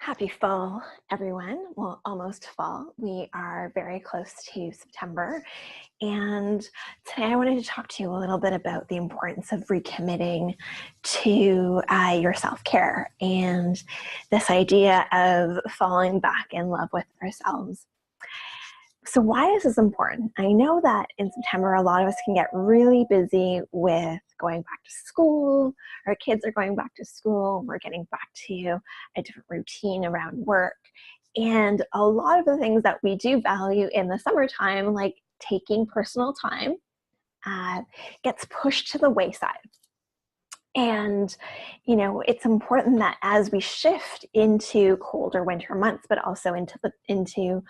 Happy fall, everyone. Well, almost fall. We are very close to September. And today I wanted to talk to you a little bit about the importance of recommitting to your self-care and this idea of falling back in love with ourselves. So why is this important? I know that in September, a lot of us can get really busy with going back to school. Our kids are going back to school. We're getting back to a different routine around work. And a lot of the things that we do value in the summertime, like taking personal time, gets pushed to the wayside. And, it's important that as we shift into colder winter months, but also into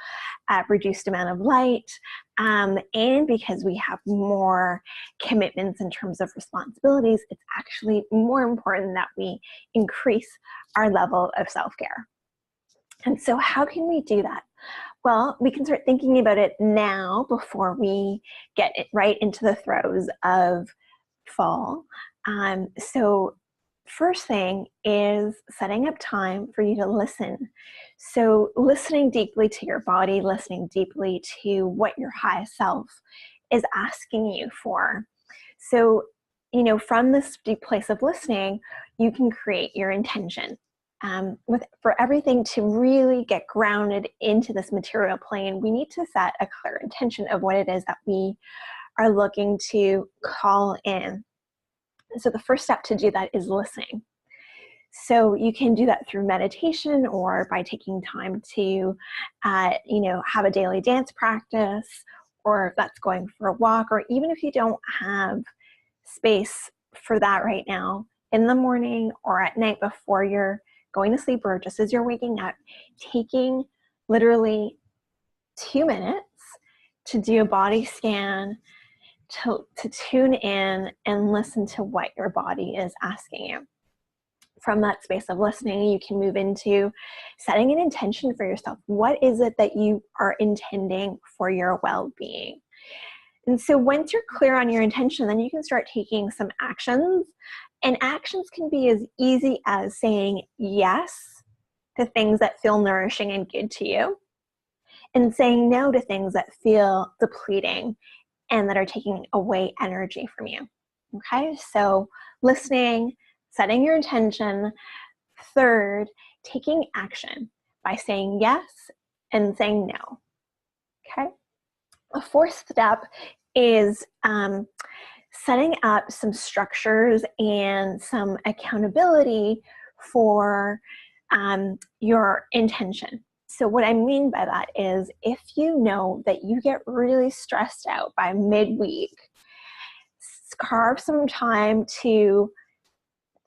reduced amount of light, and because we have more commitments in terms of responsibilities, it's actually more important that we increase our level of self-care. And so how can we do that? Well, we can start thinking about it now before we get right into the throes of fall. So first thing is setting up time for you to listen. So listening deeply to your body, listening deeply to what your highest self is asking you for. So, from this deep place of listening, you can create your intention. For everything to really get grounded into this material plane, we need to set a clear intention of what it is that we are looking to call in. So the first step to do that is listening. So you can do that through meditation or by taking time to, have a daily dance practice, or if that's going for a walk, or even if you don't have space for that right now, in the morning or at night before you're going to sleep or just as you're waking up, taking literally 2 minutes to do a body scan, to tune in and listen to what your body is asking you. From that space of listening, you can move into setting an intention for yourself. What is it that you are intending for your well-being? And so once you're clear on your intention, then you can start taking some actions. And actions can be as easy as saying yes to things that feel nourishing and good to you, and saying no to things that feel depleting and that are taking away energy from you. Okay, so listening, setting your intention. Third, taking action by saying yes and saying no. Okay, a fourth step is setting up some structures and some accountability for your intention. So what I mean by that is, if you know that you get really stressed out by midweek, carve some time to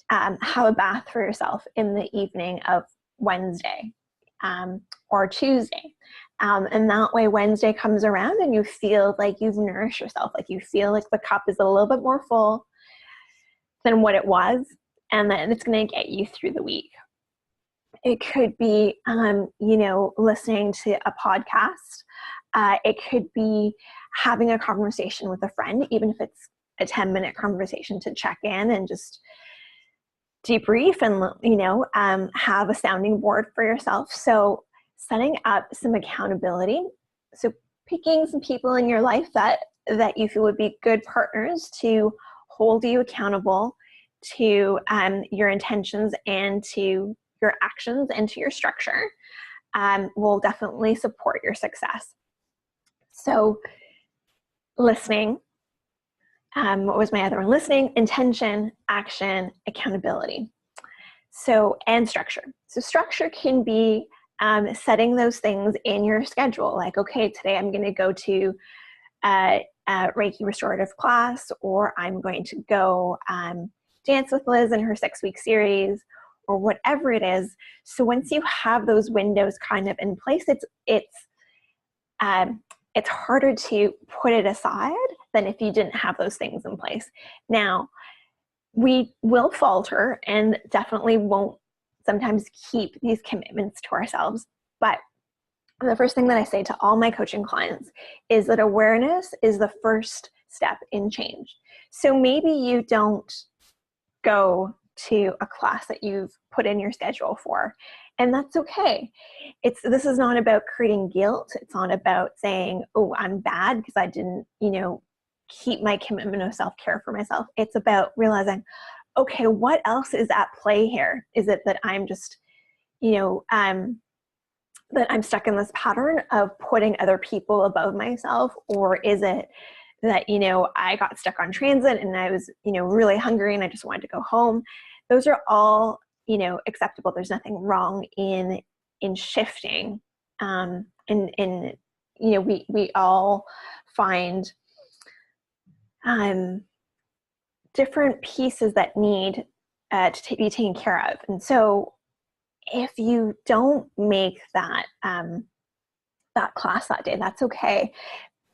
have a bath for yourself in the evening of Wednesday or Tuesday. And that way Wednesday comes around and you feel like you've nourished yourself, like you feel like the cup is a little bit more full than what it was, and then it's going to get you through the week. It could be, listening to a podcast. It could be having a conversation with a friend, even if it's a 10-minute conversation to check in and just debrief and, have a sounding board for yourself. So setting up some accountability. So picking some people in your life that you feel would be good partners to hold you accountable to your intentions and to your actions and to your structure will definitely support your success. So listening, what was my other one? Listening, intention, action, accountability. So, and structure. So structure can be setting those things in your schedule. Like, okay, today I'm going to go to a Reiki restorative class, or I'm going to go dance with Liz in her 6-week series, or whatever it is. So once you have those windows kind of in place, it's harder to put it aside than if you didn't have those things in place. Now, we will falter and definitely won't sometimes keep these commitments to ourselves. But the first thing that I say to all my coaching clients is that awareness is the first step in change. So maybe you don't go to a class that you've put in your schedule for. And that's okay. This is not about creating guilt. It's not about saying, oh, I'm bad because I didn't, keep my commitment of self-care for myself. It's about realizing, okay, what else is at play here? Is it that I'm just, that I'm stuck in this pattern of putting other people above myself? Or is it that, I got stuck on transit and I was, really hungry and I just wanted to go home? Those are all, acceptable. There's nothing wrong in shifting. We all find different pieces that need to be taken care of. And so if you don't make that class that day, that's okay.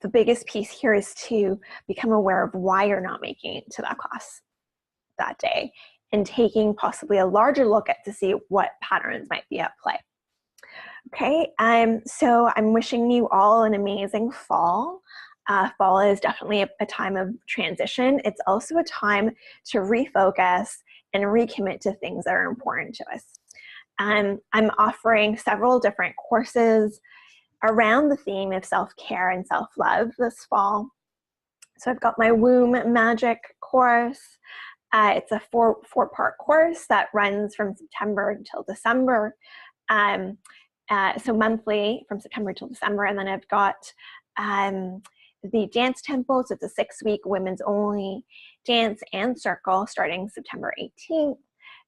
The biggest piece here is to become aware of why you're not making it to that class that day and taking possibly a larger look at to see what patterns might be at play. Okay, so I'm wishing you all an amazing fall. Fall is definitely a time of transition. It's also a time to refocus and recommit to things that are important to us. I'm offering several different courses around the theme of self-care and self-love this fall. So I've got my Womb Magic course. It's a four-part course that runs from September until December. So monthly from September till December. And then I've got the Dance Tempo. So it's a 6-week women's only dance and circle starting September 18th.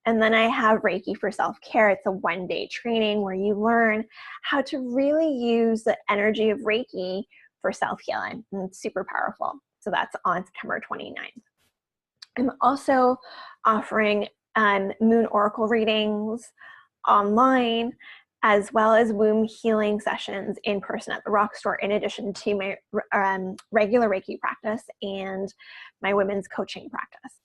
And then I have Reiki for self-care. It's a 1-day training where you learn how to really use the energy of Reiki for self-healing. And it's super powerful. So that's on September 29th. I'm also offering moon oracle readings online, as well as womb healing sessions in person at the Rock Store, in addition to my regular Reiki practice and my women's coaching practice.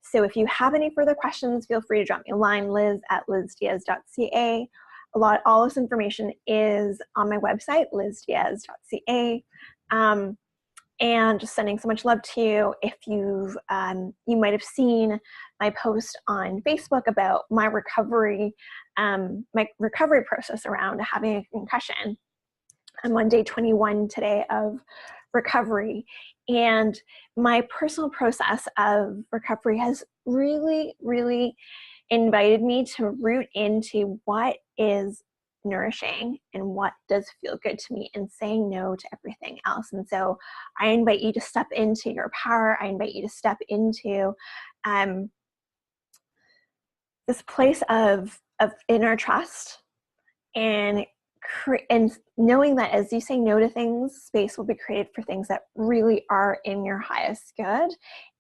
So if you have any further questions, feel free to drop me a line, liz@lizdiaz.ca. All this information is on my website, lizdiaz.ca. And just sending so much love to you. If you might have seen my post on Facebook about my recovery process around having a concussion. I'm on day 21 today of recovery, and my personal process of recovery has really, really invited me to root into what is nourishing and what does feel good to me, and saying no to everything else. And so I invite you to step into your power. I invite you to step into this place of inner trust and knowing that as you say no to things, space will be created for things that really are in your highest good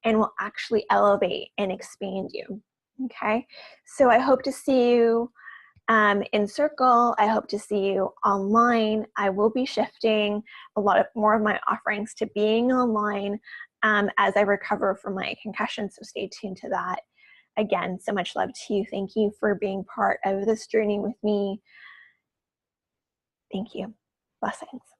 and will actually elevate and expand you. Okay, so I hope to see you in circle. I hope to see you online. I will be shifting a lot more of my offerings to being online as I recover from my concussion, so stay tuned to that. Again, so much love to you. Thank you for being part of this journey with me. Thank you. Blessings.